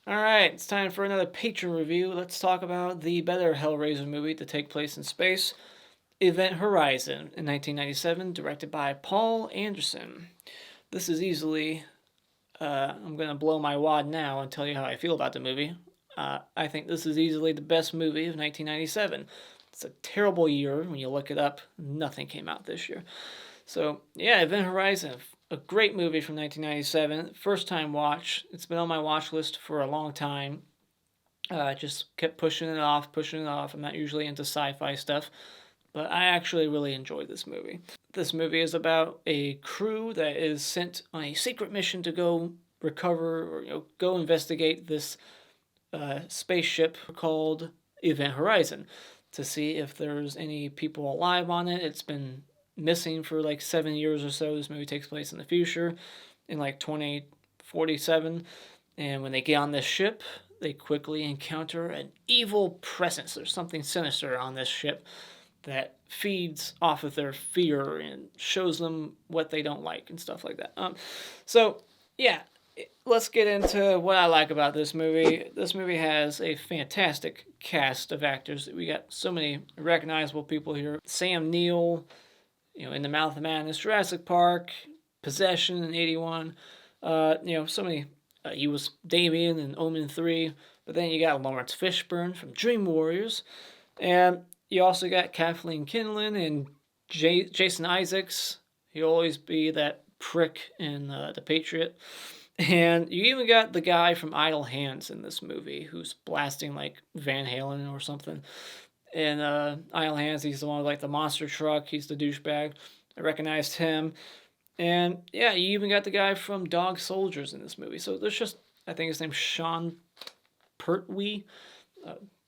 Alright, it's time for another Patron review. Let's talk about the better Hellraiser movie to take place in space, Event Horizon, in 1997, directed by Paul Anderson. This is easily, I'm going to blow my wad now and tell you how I feel about the movie. I think this is easily the best movie of 1997. It's a terrible year. When you look it up, nothing came out this year. So, yeah, Event Horizon, a great movie from 1997. First time watch. It's been on my watch list for a long time. Just kept pushing it off, pushing it off. I'm not usually into sci-fi stuff, but I actually really enjoyed this movie. This movie is about a crew that is sent on a secret mission to go recover or go investigate this spaceship called Event Horizon to see if there's any people alive on it. It's been missing for like 7 years or so. This movie takes place in the future, in like 2047. And when they get on this ship, they quickly encounter an evil presence. There's something sinister on this ship that feeds off of their fear and shows them what they don't like and stuff like that. So, yeah, let's get into what I like about this movie. This movie has a fantastic cast of actors. We got so many recognizable people here. Sam Neill, In the Mouth of Madness, Jurassic Park, Possession in '81. So many. He was Damien in Omen 3. But then you got Laurence Fishburne from Dream Warriors. And you also got Kathleen Quinlan and Jason Isaacs. He'll always be that prick in The Patriot. And you even got the guy from Idle Hands in this movie who's blasting like Van Halen or something. In Idle Hands, he's the one with like the monster truck. He's the douchebag. I recognized him. And yeah, you even got the guy from Dog Soldiers in this movie. So there's just, I think his name's Sean Pertwee.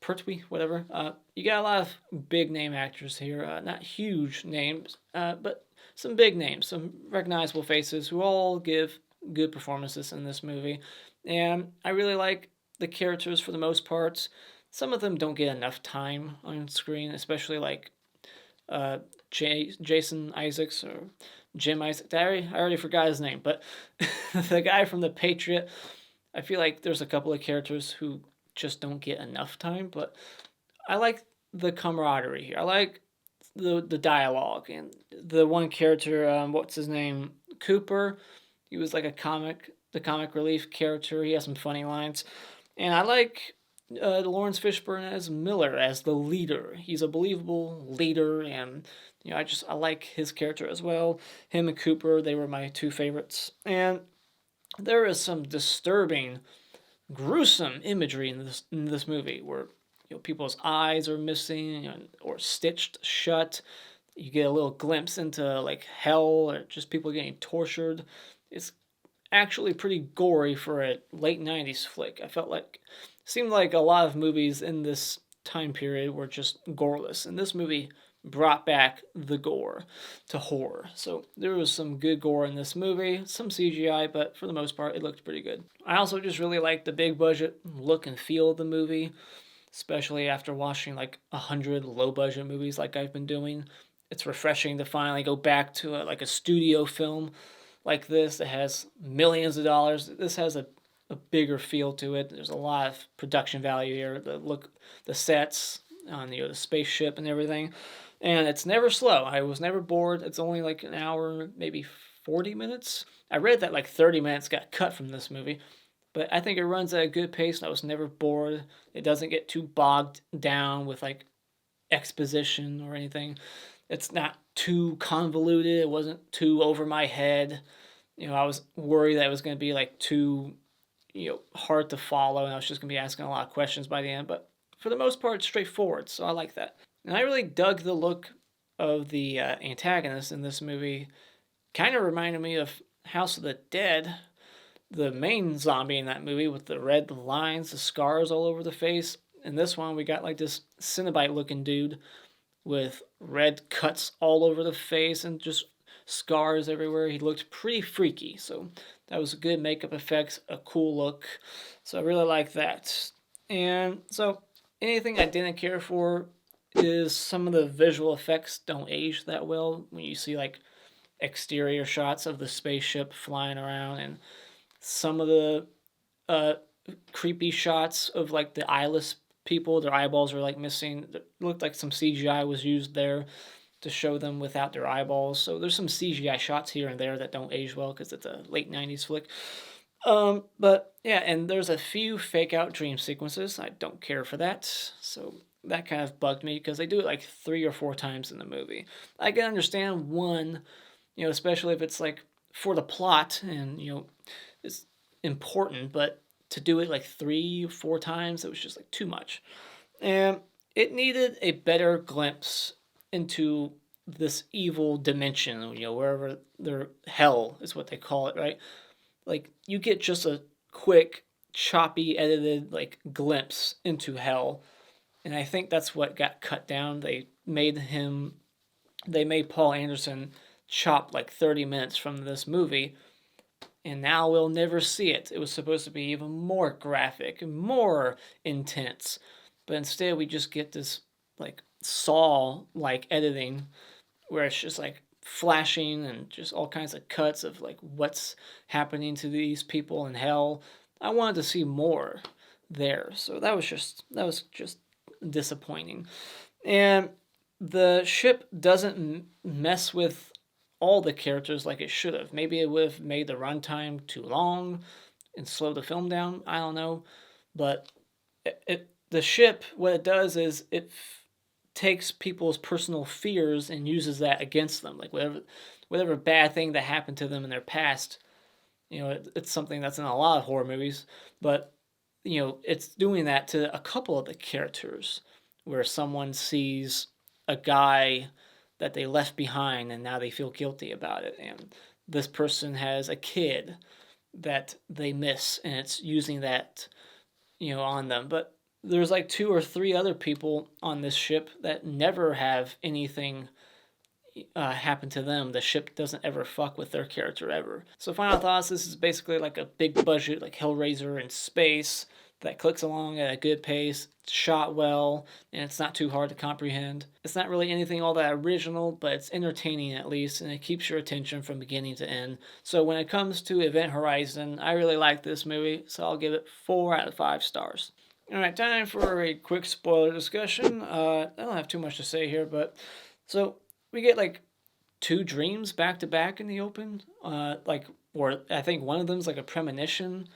Pertwee, whatever. You got a lot of big name actors here. Not huge names, but some big names, some recognizable faces who all give good performances in this movie. And I really like the characters for the most part. Some of them don't get enough time on screen, especially like Jason Isaacs or Jim Isaacs. I already forgot his name, but the guy from The Patriot, I feel like there's a couple of characters who just don't get enough time, but I like the camaraderie here. I like the dialogue and the one character, what's his name? Cooper. He was like the comic relief character. He has some funny lines. And I like Laurence Fishburne as Miller, as the leader. He's a believable leader, and I like his character as well. Him and Cooper, they were my two favorites. And there is some disturbing, gruesome imagery in this movie where people's eyes are missing or stitched shut. You get a little glimpse into like hell or just people getting tortured. It's actually pretty gory for a late 90s flick. Seemed like a lot of movies in this time period were just goreless, and this movie brought back the gore to horror. So there was some good gore in this movie, some CGI, but for the most part it looked pretty good. I also just really liked the big budget look and feel of the movie, especially after watching like 100 low budget movies like I've been doing. It's refreshing to finally go back to a studio film like this that has millions of dollars. This has a bigger feel to it. There's a lot of production value here. The sets on the spaceship and everything, and it's never slow. I was never bored. It's only like an hour, maybe 40 minutes. I read that like 30 minutes got cut from this movie, but I think it runs at a good pace. And I was never bored. It doesn't get too bogged down with like exposition or anything. It's not too convoluted. It wasn't too over my head. I was worried that it was going to be like too, hard to follow, and I was just going to be asking a lot of questions by the end. But for the most part, it's straightforward, so I like that. And I really dug the look of the antagonist in this movie. Kind of reminded me of House of the Dead, the main zombie in that movie with the red lines, the scars all over the face. In this one, we got like this Cenobite-looking dude with red cuts all over the face and just scars everywhere. He looked pretty freaky, so that was a good makeup effects, a cool look. So I really like that. And so anything I didn't care for is some of the visual effects don't age that well when you see like exterior shots of the spaceship flying around, and some of the creepy shots of like the eyeless people. Their eyeballs are like missing. It looked like some CGI was used there to show them without their eyeballs. So there's some CGI shots here and there that don't age well because it's a late 90s flick. But yeah, and there's a few fake out dream sequences. I don't care for that. So that kind of bugged me because they do it like 3 or 4 times in the movie. I can understand one, especially if it's like for the plot and, it's important, but to do it like 3 or 4 times, it was just like too much. And it needed a better glimpse into this evil dimension, wherever their hell is what they call it, right? Like you get just a quick, choppy, edited like glimpse into hell, and I think that's what got cut down. They made Paul Anderson chop like 30 minutes from this movie, and now we'll never see it. It was supposed to be even more graphic and more intense, but instead we just get this like Saw like editing where it's just like flashing and just all kinds of cuts of like what's happening to these people in hell. I wanted to see more there, so that was just disappointing. And the ship doesn't mess with all the characters like it should have. Maybe it would have made the runtime too long and slowed the film down. I don't know, but the ship, what it does is it takes people's personal fears and uses that against them. Like whatever bad thing that happened to them in their past, it's something that's in a lot of horror movies, but it's doing that to a couple of the characters where someone sees a guy that they left behind and now they feel guilty about it, and this person has a kid that they miss and it's using that on them. But there's like 2 or 3 other people on this ship that never have anything happen to them. The ship doesn't ever fuck with their character ever. So final thoughts, this is basically like a big budget like Hellraiser in space that clicks along at a good pace. It's shot well, and it's not too hard to comprehend. It's not really anything all that original, but it's entertaining at least, and it keeps your attention from beginning to end. So when it comes to Event Horizon, I really like this movie, so I'll give it 4 out of 5 stars. Alright, time for a quick spoiler discussion. I don't have too much to say here, but so we get like 2 dreams back to back in the open. Or I think one of them's like a premonition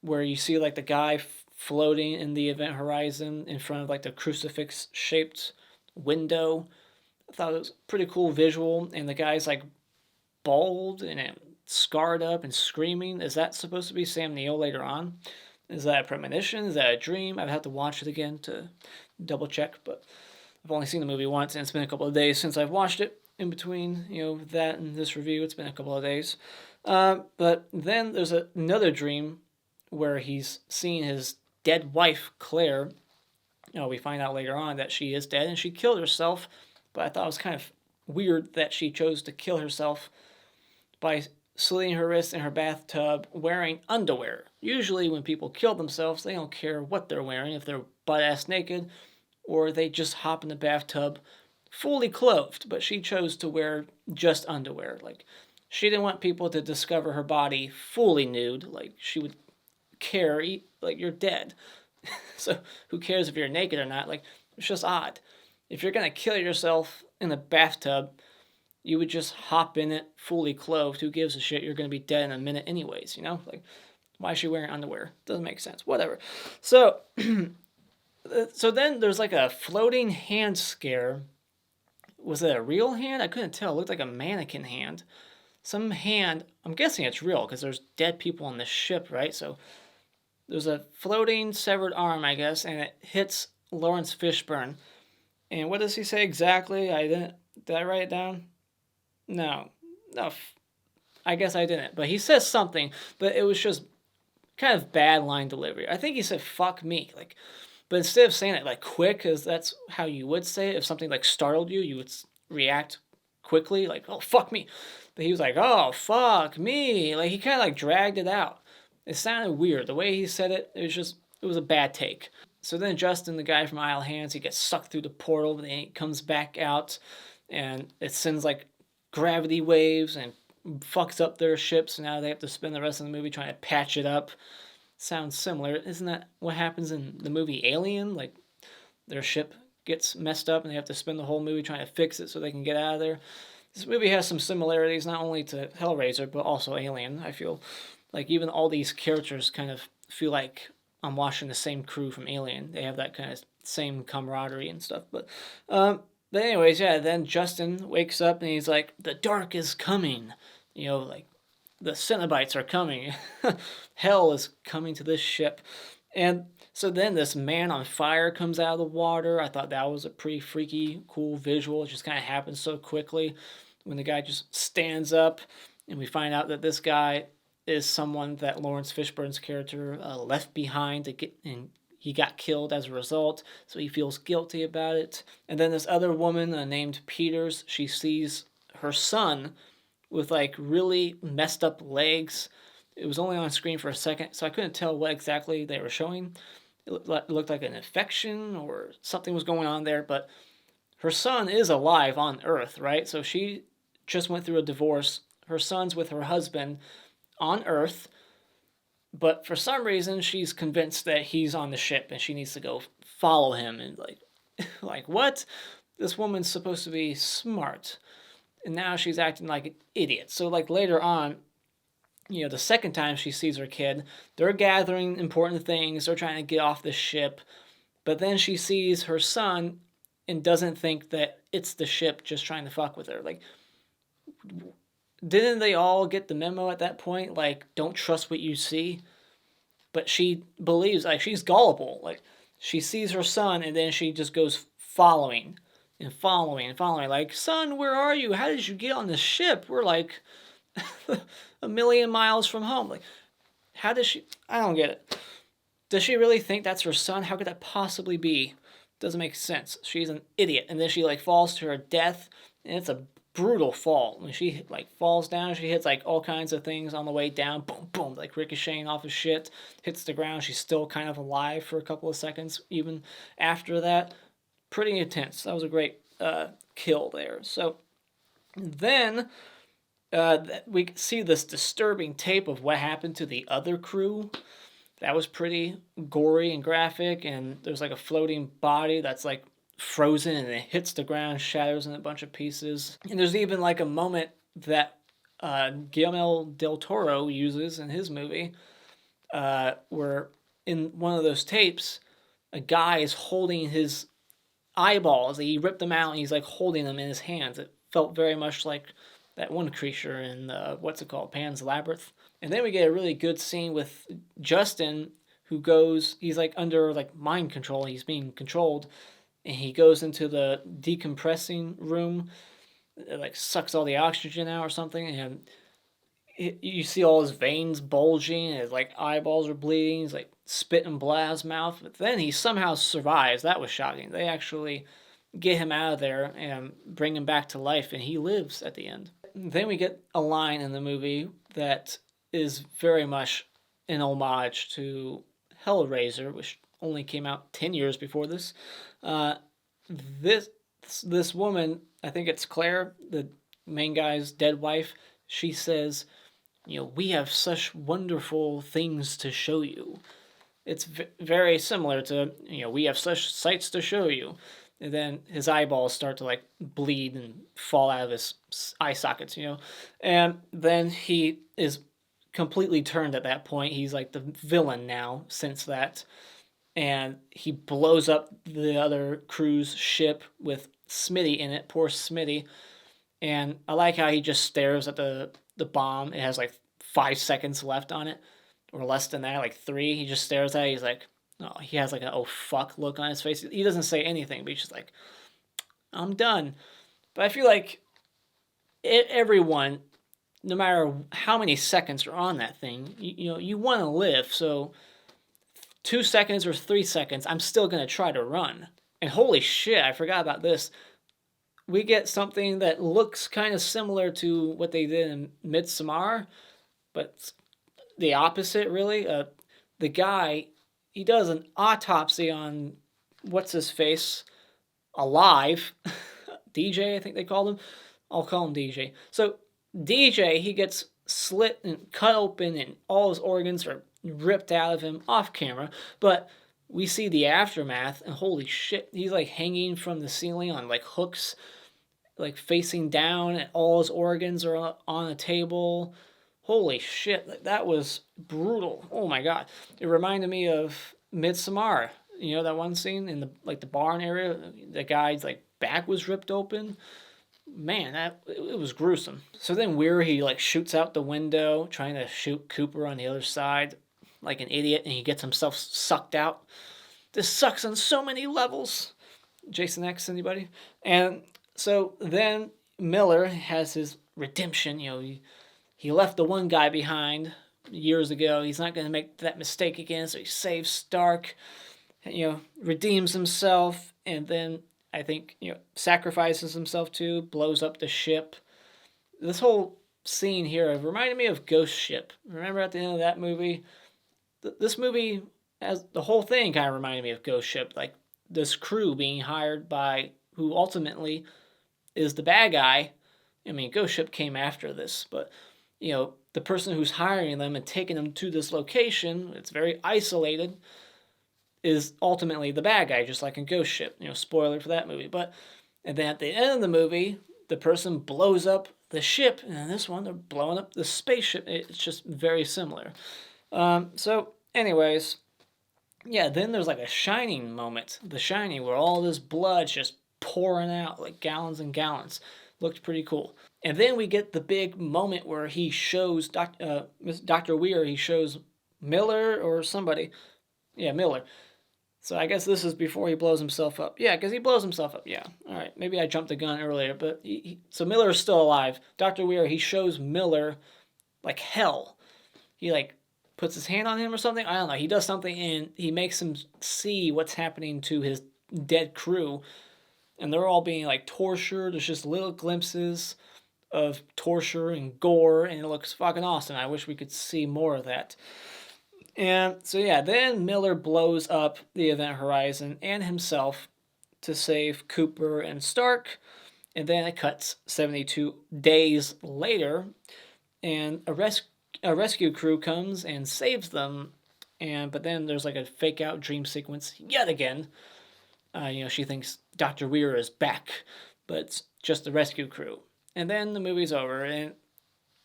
where you see like the guy floating in the Event Horizon in front of like the crucifix shaped window. I thought it was a pretty cool visual, and the guy's like bald and scarred up and screaming. Is that supposed to be Sam Neill later on? Is that a premonition? Is that a dream? I'd have to watch it again to double check, but I've only seen the movie once, and it's been a couple of days since I've watched it. In between, that and this review, it's been a couple of days. But then there's another dream where he's seeing his dead wife, Claire. We find out later on that she is dead and she killed herself, but I thought it was kind of weird that she chose to kill herself by slitting her wrists in her bathtub wearing underwear. Usually when people kill themselves, they don't care what they're wearing, if they're butt-ass naked, or they just hop in the bathtub fully clothed, but she chose to wear just underwear. Like, she didn't want people to discover her body fully nude. Like, she would care, like, you're dead. So who cares if you're naked or not? Like, it's just odd. If you're gonna kill yourself in a bathtub, you would just hop in it fully clothed. Who gives a shit? You're gonna be dead in a minute anyways, Like, why is she wearing underwear? Doesn't make sense. Whatever. So, so then there's like a floating hand scare. Was it a real hand? I couldn't tell. It looked like a mannequin hand. Some hand. I'm guessing it's real because there's dead people on the ship, right? So there's a floating severed arm, I guess, and it hits Laurence Fishburne. And what does he say exactly? Did I write it down? No. I guess I didn't. But he says something, but it was just kind of bad line delivery. I think he said, fuck me. Like, but instead of saying it like quick, because that's how you would say it, if something like startled you, you would react quickly, like, oh, fuck me. But he was like, oh, fuck me. Like, he kind of like dragged it out. It sounded weird. The way he said it, it was a bad take. So then Justin, the guy from Isle Hands, he gets sucked through the portal, and he comes back out, and it sends like gravity waves and fucks up their ships. So now they have to spend the rest of the movie trying to patch it up. sounds similar. Isn't that what happens in the movie Alien? Like, their ship gets messed up and they have to spend the whole movie trying to fix it so they can get out of there. This movie has some similarities, not only to Hellraiser, but also Alien. I feel like even all these characters kind of feel like I'm watching the same crew from Alien. They have that kind of same camaraderie and stuff. But anyways, yeah. Then Justin wakes up and he's like, "The dark is coming." Like the Cenobites are coming. Hell is coming to this ship, and so then this man on fire comes out of the water. I thought that was a pretty freaky, cool visual. It just kind of happens so quickly when the guy just stands up, and we find out that this guy is someone that Laurence Fishburne's character left behind to get, and he got killed as a result, so he feels guilty about it. And then this other woman named Peters, she sees her son with like really messed up legs. It was only on screen for a second, so I couldn't tell what exactly they were showing. It looked like an infection or something was going on there, but her son is alive on Earth, right? So she just went through a divorce. Her son's with her husband on Earth, but for some reason she's convinced that he's on the ship and she needs to go follow him. And like what? This woman's supposed to be smart, and now she's acting like an idiot. So like later on, the second time she sees her kid, they're gathering important things. They're trying to get off the ship, but then she sees her son and doesn't think that it's the ship just trying to fuck with her. Like, didn't they all get the memo at that point? Like, don't trust what you see. But she believes, like, she's gullible. Like, she sees her son and then she just goes following and following and following. Like, son, where are you? How did you get on the ship? We're like a million miles from home. Like, how does she? I don't get it. Does she really think that's her son? How could that possibly be? Doesn't make sense. She's an idiot. And then she like falls to her death, and it's a brutal fall. When she like falls down, she hits like all kinds of things on the way down. Boom, boom, like ricocheting off of shit. Hits the ground. She's still kind of alive for a couple of seconds even after that. Pretty intense. That was a great kill there. So then we see this disturbing tape of what happened to the other crew. That was pretty gory and graphic, and there's like a floating body that's like frozen and it hits the ground, shatters in a bunch of pieces. And there's even like a moment that Guillermo del Toro uses in his movie where in one of those tapes, a guy is holding his eyeballs. He ripped them out and he's like holding them in his hands. It felt very much like that one creature in what's it called, Pan's Labyrinth. And then we get a really good scene with Justin, who goes, he's like under like mind control, he's being controlled, and he goes into the decompressing room. It like sucks all the oxygen out or something, and you see all his veins bulging, and his like eyeballs are bleeding, he's like spitting blood out of his mouth, but then he somehow survives. That was shocking. They actually get him out of there and bring him back to life, and he lives at the end. Then we get a line in the movie that is very much an homage to Hellraiser, which only came out 10 years before this. This woman, I think it's Claire, the main guy's dead wife, she says, we have such wonderful things to show you. It's very similar to, we have such sights to show you. And then his eyeballs start to like bleed and fall out of his eye sockets, And then he is completely turned at that point. He's like the villain now since that. And he blows up the other crew's ship with Smitty in it. Poor Smitty. And I like how he just stares at the bomb. It has like 5 seconds left on it. Or less than that, like 3. He just stares at it. He's like, oh, he has like an oh fuck look on his face. He doesn't say anything, but he's just like, I'm done. But I feel like everyone, no matter how many seconds are on that thing, you want to live. So 2 seconds or 3 seconds, I'm still going to try to run. And holy shit, I forgot about this. We get something that looks kind of similar to what they did in Midsommar, but the opposite, really. The guy, he does an autopsy on what's-his-face alive. DJ, I think they called him. I'll call him DJ. So DJ, he gets slit and cut open and all his organs are ripped out of him off camera, but we see the aftermath, and holy shit, he's like hanging from the ceiling on like hooks, like facing down, and all his organs are on a table. Holy shit, that was brutal. Oh my god. It reminded me of Midsommar. You know that one scene in the barn area? The guy's like back was ripped open. Man, it was gruesome. So then Weir, he like shoots out the window, trying to shoot Cooper on the other side like an idiot, and he gets himself sucked out. This sucks on so many levels. Jason X, anybody? And so then Miller has his redemption. You know, he left the one guy behind years ago. He's not going to make that mistake again, so he saves Stark, you know, redeems himself, and then I think, you know, sacrifices himself too, blows up the ship. This whole scene here reminded me of Ghost Ship. Remember at the end of that movie? This movie, as the whole thing kind of reminded me of Ghost Ship. Like this crew being hired by who ultimately is the bad guy. I mean, Ghost Ship came after this, but you know, the person who's hiring them and taking them to this location, it's very isolated, is ultimately the bad guy, just like in Ghost Ship. You know, spoiler for that movie. And then at the end of the movie, the person blows up the ship, and in this one, they're blowing up the spaceship. It's just very similar. So, anyways, yeah, then there's like a Shining moment. The Shining, where all this blood's just pouring out like gallons and gallons. Looked pretty cool. And then we get the big moment where he shows Dr. Weir, he shows Miller or somebody. Yeah, Miller. So I guess this is before he blows himself up. Yeah, because he blows himself up. Yeah. All right. Maybe I jumped the gun earlier, but so Miller is still alive. Dr. Weir, he shows Miller like hell. He like puts his hand on him or something. I don't know. He does something and he makes him see what's happening to his dead crew. And they're all being like tortured. There's just little glimpses of torture and gore, and it looks fucking awesome. I wish we could see more of that. And so yeah, then Miller blows up the Event Horizon and himself to save Cooper and Stark. And then it cuts 72 days later, and a rescue crew comes and saves them. But then there's like a fake out dream sequence yet again. You know, she thinks Dr. Weir is back, but it's just the rescue crew. And then the movie's over, and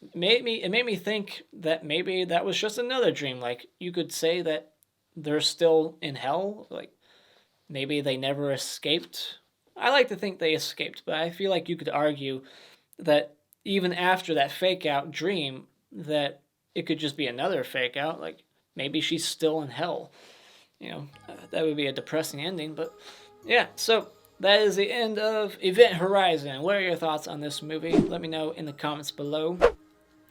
it made me think that maybe that was just another dream. Like, you could say that they're still in hell. Like, maybe they never escaped. I like to think they escaped, but I feel like you could argue that even after that fake-out dream, that it could just be another fake-out. Like, maybe she's still in hell. You know, that would be a depressing ending, but yeah, so that is the end of Event Horizon. What are your thoughts on this movie? Let me know in the comments below.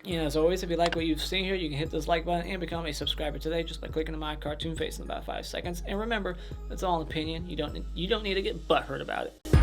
And as always, if you like what you've seen here, you can hit this like button and become a subscriber today just by clicking on my cartoon face in about 5 seconds. And remember, it's all an opinion. You don't need to get butthurt about it.